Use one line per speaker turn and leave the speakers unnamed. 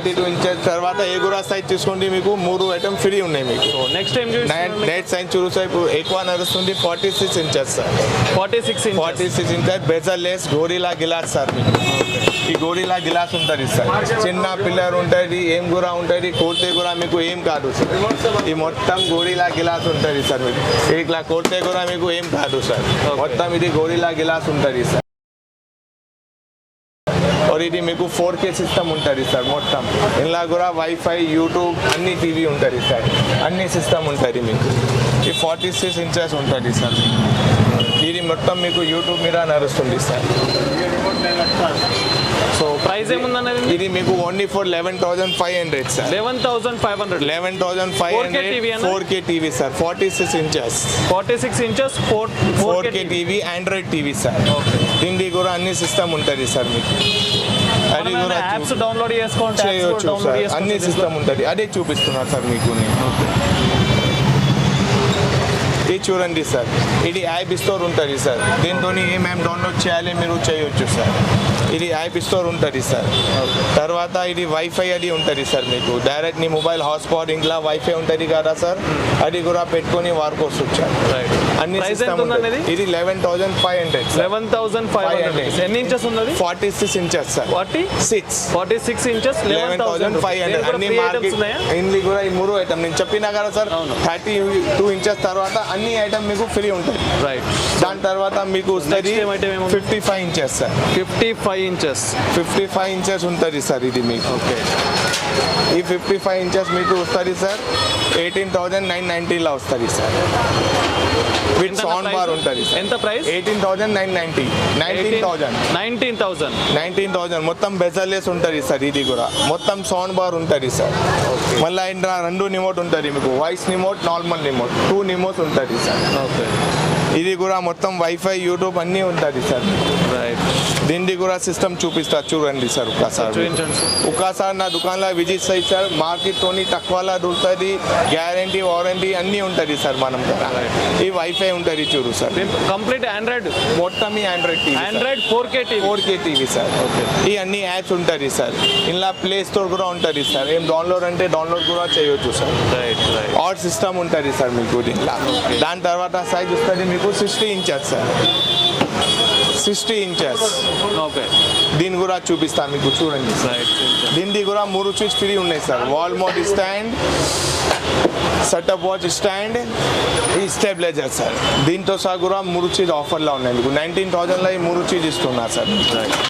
32 inches తర్వాత ఏ కూడా size చూసుకోండి మీకు 3 ఐటమ్ ఫ్రీ ఉన్నాయి మీకు.
నెక్స్ట్ టైం
నైట్ సైజ్ చూసా ఇప్పుడు ఎక్కువ నడుస్తుంది 46 inches sir. 46 inches bezel less gorilla glass sir మీకు. ఈ గోరిలా గిలాస్ ఉంటుంది సార్. చిన్న పిల్లర్ ఉంటుంది, ఏం కూడా ఉంటుంది, కోడితే కూడా మీకు ఏం కాదు సార్. ఈ మొత్తం గోరిలా గిలాస్ ఉంటుంది సార్ మీకు. ఇట్లా కోడితే కూడా మీకు ఏం కాదు సార్. మొత్తం ఇది గోరిలా గిలాస్ ఉంటుంది సార్. ఇది మీకు 4K సిస్టమ్ ఉంటుంది సార్. మొత్తం ఇలా కూడా వైఫై యూట్యూబ్ అన్ని టీవీ ఉంటుంది సార్. అన్ని సిస్టమ్ ఉంటుంది మీకు. ఈ 46 ఇంచెస్ ఉంటుంది సార్. ఇది మొత్తం మీకు యూట్యూబ్ మీద నడుస్తుంది సార్.
So price ఏముందన్నది?
ఇది మీకు only for 11,500 sir.
11,500
4K TV sir. 46 inches 4K TV Android TV sir. దీనికి కూడా అన్ని సిస్టమ్ ఉంటుంది సార్ మీకు. అది కూడా
యాప్స్ డౌన్లోడ్
చేయొచ్చు సార్. అన్ని సిస్టమ్ ఉంటుంది. అదే చూపిస్తున్నారు సార్ మీకు నేను. ఇది చూడండి సార్. ఇది యాప్ స్టోర్ ఉంటుంది సార్. దీంతో ఏం యాప్ డౌన్లోడ్ చేయాలి మీరు చేయొచ్చు సార్. ఇది యాప్ స్టోర్ ఉంటుంది సార్. తర్వాత ఇది వైఫై అది ఉంటుంది సార్ మీకు. డైరెక్ట్ నీ మొబైల్ హాట్స్పాట్ ఇంట్లో వైఫై ఉంటుంది కదా సార్. అది కూడా పెట్టుకొని వాడుకోవచ్చు సార్. అన్ని సిస్టమ్ ఉంటుంది. ఇది 11,500.
11,500. ఎన్ని ఇంచెస్ ఉన్నది?
46 ఇంచెస్ సార్.
46 ఇంచెస్
11,500. అన్ని మార్కెట్ ఇందులో కూడా ఈ 3 ఐటమ్ నేను చెప్పినా కదా సార్. 32 ఇంచెస్ తర్వాత అన్ని ఐటమ్ మీకు ఫ్రీ ఉంటుంది.
రైట్.
దాని తర్వాత మీకు వస్తుంది 55 ఇంచెస్ సార్. 55 ఇంచెస్ ఉంటుంది సార్. ఇది మీకు
ఓకే.
ఈ 55 ఇంచెస్ మీకు వస్తుంది సార్. 18,990 వస్తుంది సార్. విత్ సౌండ్ బార్ ఉంటుంది.
ఎంత ప్రైస్?
18,990. 19,000 మొత్తం బెజర్లెస్ ఉంటుంది సార్. ఇది కూడా మొత్తం సౌండ్ బార్ ఉంటుంది సార్. మళ్ళీ ఇంట్లో 2 రిమోట్ ఉంటుంది మీకు. Voice remote, normal remote, 2 remote ఉంటుంది సార్.
ఓకే.
ఇది కూడా మొత్తం వైఫై యూట్యూబ్ అన్నీ ఉంటుంది సార్.
రైట్.
దీనికి కూడా సిస్టమ్ చూపిస్తా చూడండి సార్. ఒకసారి నా దుకాణంలో విజిట్ చేయి సార్. మార్కెట్తోని తక్కువలా దొరుకుతుంది. గ్యారంటీ వారంటీ అన్నీ ఉంటుంది సార్. మనం ఈ వైఫై ఉంటుంది చూడు సార్.
కంప్లీట్ ఆండ్రాయిడ్
మొత్తం ఈ Android TV.
Android 4K
TV sir. ఈ అన్ని యాప్స్ ఉంటుంది సార్. ఇలా ప్లే స్టోర్ కూడా ఉంటుంది సార్. ఏం డౌన్లోడ్ అంటే డౌన్లోడ్ కూడా చేయొచ్చు సార్. ఆల్ సిస్టమ్ ఉంటుంది సార్ మీకు దీంట్లో. దాని తర్వాత సైజ్ వస్తుంది మీకు 60 ఇంచెస్ సార్. 60 ఇంచెస్.
ఓకే.
దీన్ని కూడా చూపిస్తాను మీకు చూడండి. దీనికి కూడా 3 స్విచ్ ఫ్రీ ఉన్నాయి sir. Wall mount stand, setup watch stand, ఈ స్టెబిలైజర్ సార్. దీంతో సహా కూడా 3 చీజ్ ఆఫర్లో ఉన్నాయి మీకు. 19,000లో ఈ 3 చీజ్ ఇస్తున్నారు సార్.